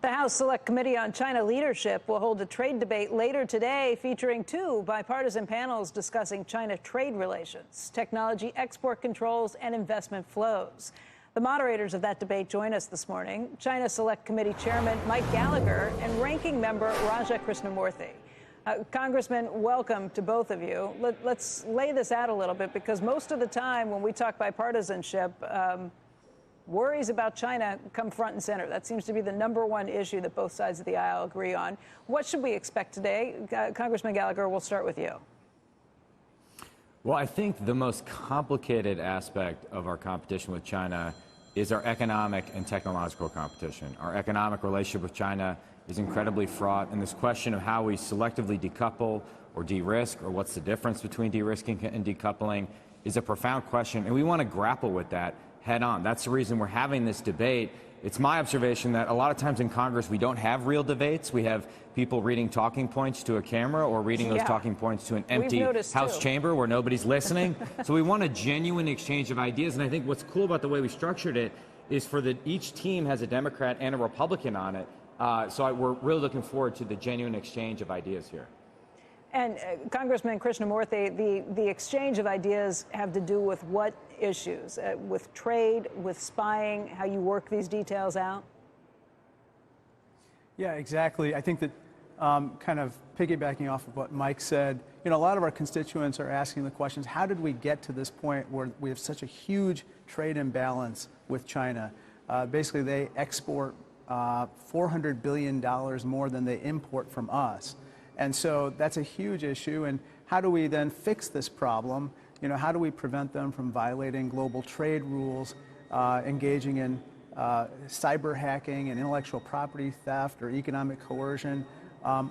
The House Select Committee on China Leadership will hold a trade debate later today featuring two bipartisan panels discussing China trade relations, technology export controls, and investment flows. The moderators of that debate join us this morning: China Select Committee Chairman Mike Gallagher and Ranking Member Raja Krishnamoorthi. Congressman, welcome to both of you. Let's lay this out a little bit, because most of the time when we talk bipartisanship, worries about China come front and center. That seems to be the #1 issue that both sides of the aisle agree on. What should we expect today? Congressman Gallagher, we'll start with you. Well, I think the most complicated aspect of our competition with China is our economic and technological competition. Our economic relationship with China is incredibly fraught, and this question of how we selectively decouple or de-risk, or what's the difference between de-risking and decoupling, is a profound question, and we want to grapple with that head on. That's the reason we're having this debate. It's my observation that a lot of times in Congress we don't have real debates. We have people reading talking points to a camera or reading those talking points to an empty House chamber where nobody's listening. So we want a genuine exchange of ideas, and I think what's cool about the way we structured it is each team has a Democrat and a Republican on it. So we're really looking forward to the genuine exchange of ideas here. And Congressman Krishnamoorthi, the exchange of ideas have to do with what issues? With trade, with spying, how you work these details out? Yeah, exactly. I think that kind of piggybacking off of what Mike said, a lot of our constituents are asking the questions: how did we get to this point where we have such a huge trade imbalance with China? Basically, they export $400 billion more than they import from us. And so that's a huge issue. And how do we then fix this problem? How do we prevent them from violating global trade rules, engaging in cyber hacking and intellectual property theft or economic coercion,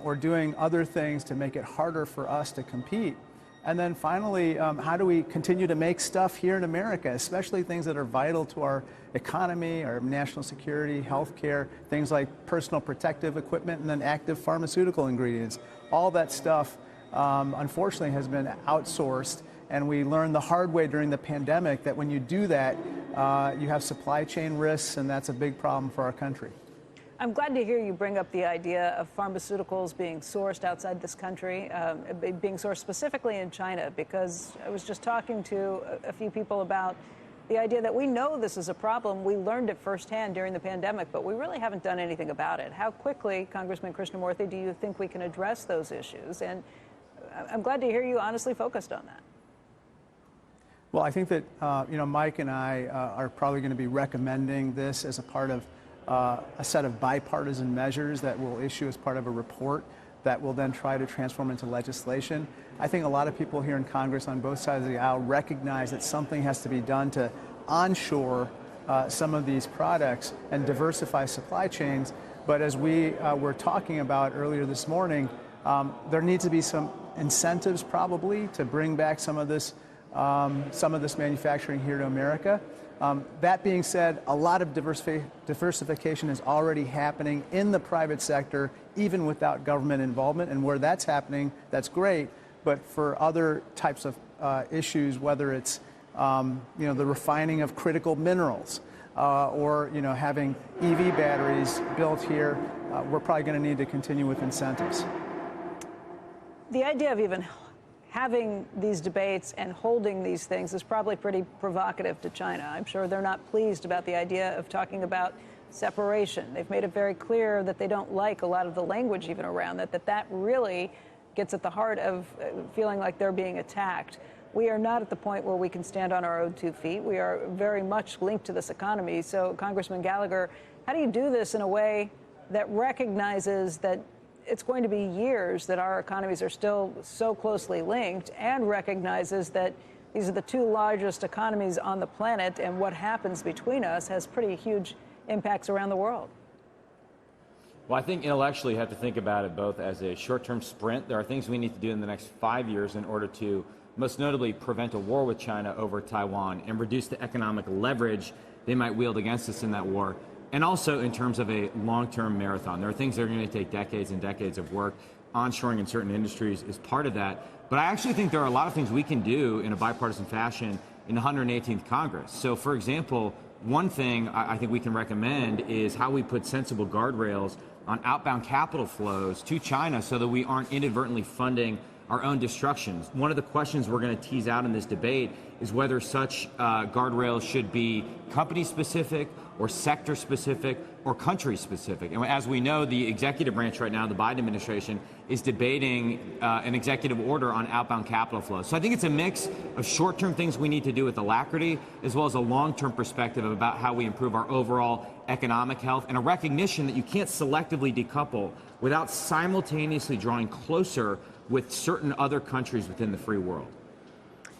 or doing other things to make it harder for us to compete? And then finally, how do we continue to make stuff here in America, especially things that are vital to our economy, our national security, healthcare, things like personal protective equipment, and then active pharmaceutical ingredients. All that stuff, unfortunately, has been outsourced, and we learned the hard way during the pandemic that when you do that, you have supply chain risks, and that's a big problem for our country. I'm glad to hear you bring up the idea of pharmaceuticals being sourced outside this country, being sourced specifically in China, because I was just talking to a few people about the idea that we know this is a problem. We learned it firsthand during the pandemic, but we really haven't done anything about it. How quickly, Congressman Krishnamoorthi, do you think we can address those issues? And I'm glad to hear you honestly focused on that. Well, I think that Mike and I are probably going to be recommending this as a part of a set of bipartisan measures that we'll issue as part of a report that will then try to transform into legislation. I think a lot of people here in Congress on both sides of the aisle recognize that something has to be done to onshore some of these products and diversify supply chains. But as we were talking about earlier this morning, there needs to be some incentives probably to bring back some of this manufacturing here to America. That being said, a lot of diversification is already happening in the private sector, even without government involvement. And where that's happening, that's great. But for other types of issues, whether it's the refining of critical minerals or having EV batteries built here, we're probably going to need to continue with incentives. The idea of even having these debates and holding these things is probably pretty provocative to China. I'm sure they're not pleased about the idea of talking about separation. They've made it very clear that they don't like a lot of the language even around that really gets at the heart of feeling like they're being attacked. We are not at the point where we can stand on our own 2 feet. We are very much linked to this economy. So, Congressman Gallagher, how do you do this in a way that recognizes that it's going to be years that our economies are still so closely linked, and recognizes that these are the 2 largest economies on the planet, and what happens between us has pretty huge impacts around the world? Well, I think intellectually you have to think about it both as a short-term sprint. There are things we need to do in the next 5 years in order to, most notably, prevent a war with China over Taiwan and reduce the economic leverage they might wield against us in that war. And also in terms of a long-term marathon. There are things that are going to take decades and decades of work. Onshoring in certain industries is part of that. But I actually think there are a lot of things we can do in a bipartisan fashion in the 118th Congress. So, for example, one thing I think we can recommend is how we put sensible guardrails on outbound capital flows to China so that we aren't inadvertently funding our own destructions. One of the questions we're going to tease out in this debate is whether such guardrails should be company-specific or sector-specific or country-specific. And as we know, the executive branch right now, the Biden administration, is debating an executive order on outbound capital flows. So I think it's a mix of short-term things we need to do with alacrity, as well as a long-term perspective about how we improve our overall economic health, and a recognition that you can't selectively decouple without simultaneously drawing closer with certain other countries within the free world.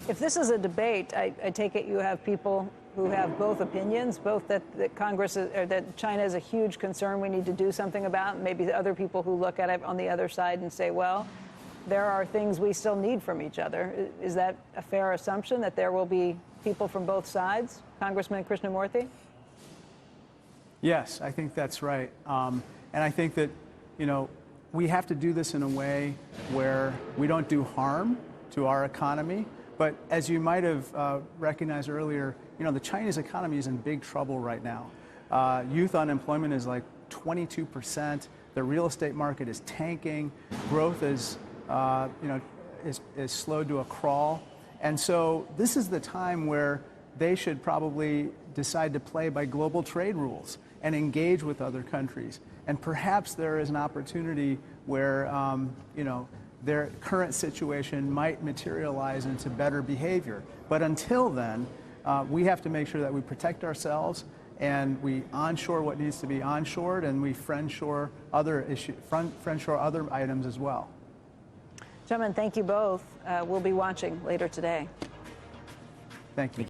If this is a debate, I take it you have people who have both opinions, both that Congress is, or that China is a huge concern we need to do something about, and maybe other people who look at it on the other side and say, well, there are things we still need from each other. Is that a fair assumption, that there will be people from both sides? Congressman Krishnamoorthi? Yes, I think that's right. And I think that, we have to do this in a way where we don't do harm to our economy. But as you might have recognized earlier, the Chinese economy is in big trouble right now. Youth unemployment is like 22%. The real estate market is tanking. Growth is slowed to a crawl. And so this is the time where they should probably decide to play by global trade rules and engage with other countries. And perhaps there is an opportunity where, their current situation might materialize into better behavior. But until then, we have to make sure that we protect ourselves and we onshore what needs to be onshored, and we friendshore other items as well. Gentlemen, thank you both. We'll be watching later today. Thank you.